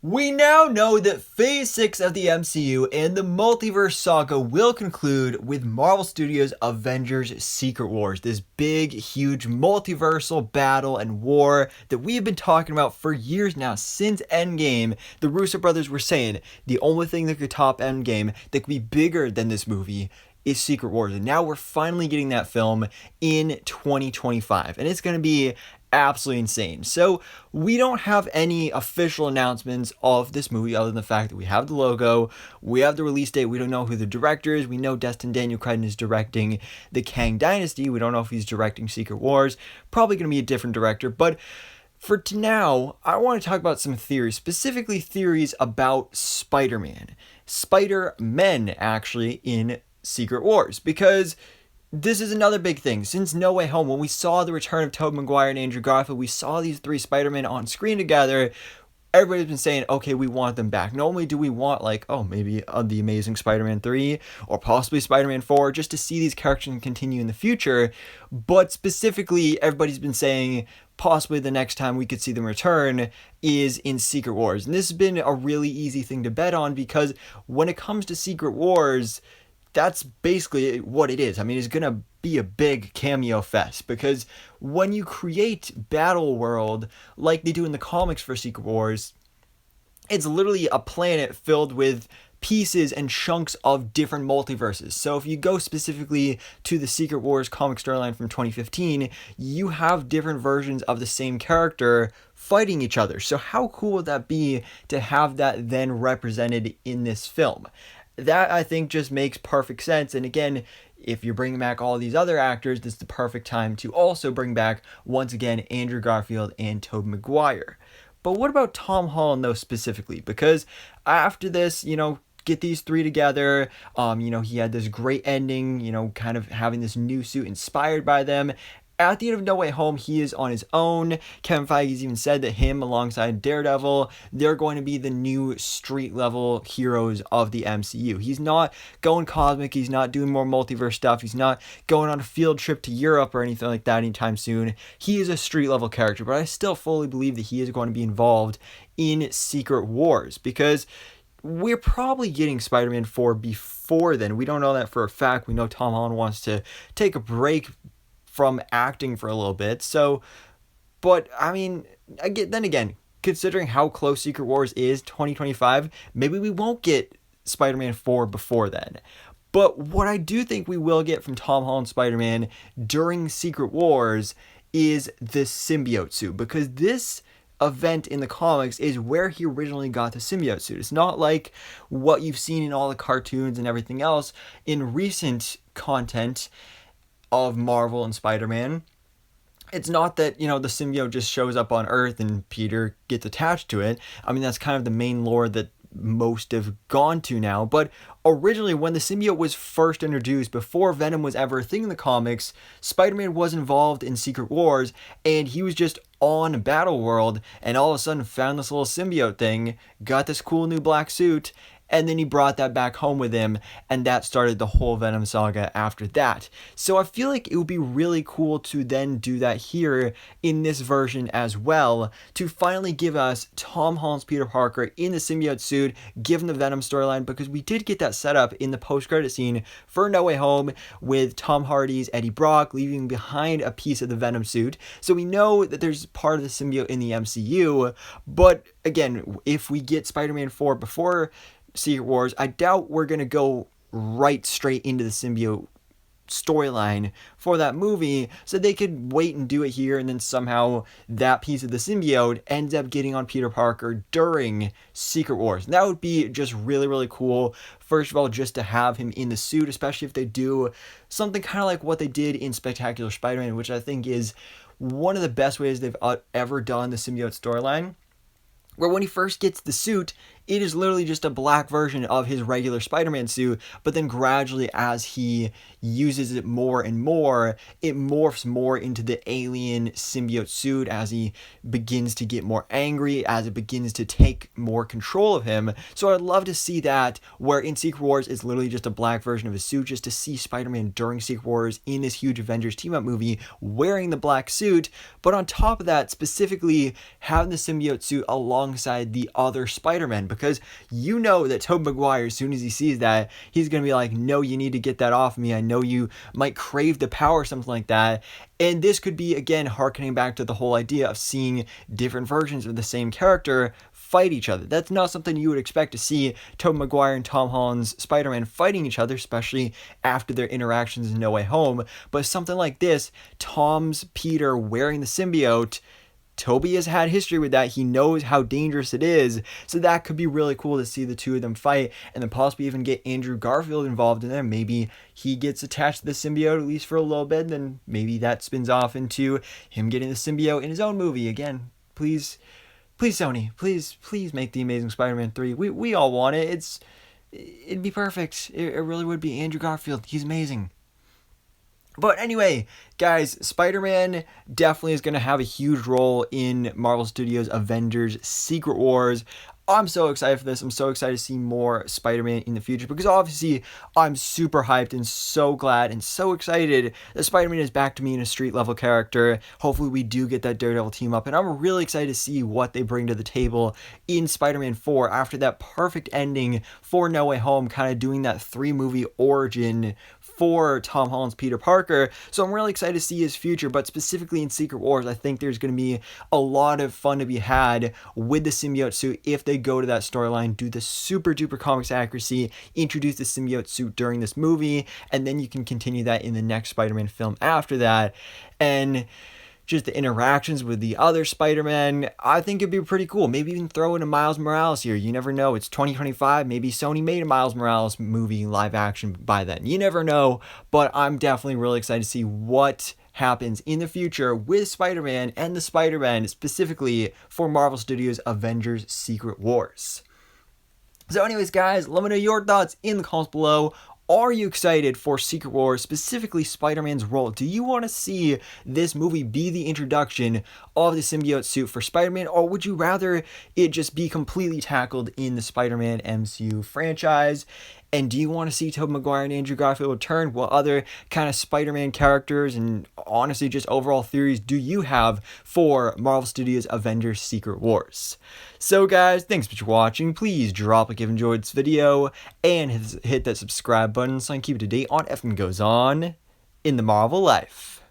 We now know that Phase 6 of the MCU and the multiverse saga will conclude with Marvel Studios' Avengers Secret Wars, this big, huge multiversal battle and war that we have been talking about for years now. Since Endgame, the Russo brothers were saying the only thing that could top Endgame, that could be bigger than this movie, is Secret Wars. And now we're finally getting that film in 2025. And it's going to be absolutely insane. So we don't have any official announcements of this movie other than the fact that we have the logo, we have the release date, we don't know who the director is, we know Destin Daniel Cretton is directing the Kang Dynasty, we don't know if he's directing Secret Wars, probably going to be a different director, but for now, I want to talk about some theories, specifically theories about Spider-Man. Spider-Men, actually, in Secret Wars, because this is another big thing. Since No Way Home, when we saw the return of Tobey Maguire and Andrew Garfield, we saw these three Spider-Men on screen together. Everybody's been saying, okay, we want them back. Not only do we want, maybe The Amazing Spider-Man 3 or possibly Spider-Man 4, just to see these characters continue in the future, but specifically, everybody's been saying possibly the next time we could see them return is in Secret Wars. And this has been a really easy thing to bet on because when it comes to Secret Wars, that's basically what it is. I mean, it's going to be a big cameo fest because when you create Battle World like they do in the comics for Secret Wars, it's literally a planet filled with pieces and chunks of different multiverses. So if you go specifically to the Secret Wars comic storyline from 2015, you have different versions of the same character fighting each other. So how cool would that be to have that then represented in this film? That, I think, just makes perfect sense. And again, if you're bringing back all these other actors, this is the perfect time to also bring back, once again, Andrew Garfield and Tobey Maguire. But what about Tom Holland, though, specifically? Because after this, get these three together, he had this great ending, kind of having this new suit inspired by them. At the end of No Way Home, he is on his own. Kevin Feige's even said that him, alongside Daredevil, they're going to be the new street-level heroes of the MCU. He's not going cosmic. He's not doing more multiverse stuff. He's not going on a field trip to Europe or anything like that anytime soon. He is a street-level character, but I still fully believe that he is going to be involved in Secret Wars because we're probably getting Spider-Man 4 before then. We don't know that for a fact. We know Tom Holland wants to take a break from acting for a little bit. So, but I mean, again, considering how close Secret Wars is 2025, maybe we won't get Spider-Man 4 before then. But what I do think we will get from Tom Holland Spider-Man during Secret Wars is the symbiote suit, because this event in the comics is where he originally got the symbiote suit. It's not like what you've seen in all the cartoons and everything else in recent content of Marvel and Spider-Man. It's not that, the symbiote just shows up on Earth and Peter gets attached to it. I mean, that's kind of the main lore that most have gone to now. But originally, when the symbiote was first introduced, before Venom was ever a thing in the comics, Spider-Man was involved in Secret Wars, and he was just on Battle World, and all of a sudden found this little symbiote thing, got this cool new black suit, and then he brought that back home with him, and that started the whole Venom saga after that. So I feel like it would be really cool to then do that here in this version as well, to finally give us Tom Holland's Peter Parker in the symbiote suit, given the Venom storyline, because we did get that set up in the post-credit scene for No Way Home with Tom Hardy's Eddie Brock leaving behind a piece of the Venom suit. So we know that there's part of the symbiote in the MCU, but again, if we get Spider-Man 4 before Secret Wars, I doubt we're going to go right straight into the symbiote storyline for that movie, so they could wait and do it here, and then somehow that piece of the symbiote ends up getting on Peter Parker during Secret Wars. And that would be just really, really cool. First of all, just to have him in the suit, especially if they do something kind of like what they did in Spectacular Spider-Man, which I think is one of the best ways they've ever done the symbiote storyline, where when he first gets the suit, it is literally just a black version of his regular Spider-Man suit, but then gradually as he uses it more and more, it morphs more into the alien symbiote suit as he begins to get more angry, as it begins to take more control of him. So I'd love to see that, where in Secret Wars it's literally just a black version of his suit, just to see Spider-Man during Secret Wars in this huge Avengers team-up movie wearing the black suit, but on top of that, specifically having the symbiote suit alongside the other Spider-Man, because you know that Tobey Maguire, as soon as he sees that, he's going to be like, no, you need to get that off me. I know you might crave the power or something like that. And this could be, again, harkening back to the whole idea of seeing different versions of the same character fight each other. That's not something you would expect to see Tobey Maguire and Tom Holland's Spider-Man fighting each other, especially after their interactions in No Way Home. But something like this, Tom's Peter wearing the symbiote, Tobey has had history with that. He knows how dangerous it is. So that could be really cool to see the two of them fight, and then possibly even get Andrew Garfield involved in there. Maybe he gets attached to the symbiote at least for a little bit, and then maybe that spins off into him getting the symbiote in his own movie. Again, please Sony, please make The Amazing Spider-Man 3. We all want it. It'd be perfect. It really would be. Andrew Garfield, he's amazing. But anyway, guys, Spider-Man definitely is going to have a huge role in Marvel Studios' Avengers Secret Wars. I'm so excited for this. I'm so excited to see more Spider-Man in the future, because obviously I'm super hyped and so glad and so excited that Spider-Man is back to being a street level character. Hopefully we do get that Daredevil team up, and I'm really excited to see what they bring to the table in Spider-Man 4 after that perfect ending for No Way Home, kind of doing that 3-movie origin for Tom Holland's Peter Parker. So I'm really excited to see his future, but specifically in Secret Wars, I think there's going to be a lot of fun to be had with the symbiote suit if they go to that storyline, do the super duper comics accuracy, introduce the symbiote suit during this movie, and then you can continue that in the next Spider-Man film after that. And just the interactions with the other Spider-Man, I think it'd be pretty cool. Maybe even throw in a Miles Morales here. You never know. It's 2025. Maybe Sony made a Miles Morales movie live action by then. You never know. But I'm definitely really excited to see what happens in the future with Spider-Man and the Spider-Man, specifically for Marvel Studios' Avengers Secret Wars. So anyways, guys, let me know your thoughts in the comments below. Are you excited for Secret Wars, specifically Spider-Man's role? Do you want to see this movie be the introduction of the symbiote suit for Spider-Man, or would you rather it just be completely tackled in the Spider-Man MCU franchise? And do you want to see Tobey Maguire and Andrew Garfield return? What other kind of Spider-Man characters and honestly just overall theories do you have for Marvel Studios' Avengers Secret Wars? So guys, thanks for watching. Please drop a like if you enjoyed this video and hit that subscribe button so I can keep you up to date on everything goes on in the Marvel life.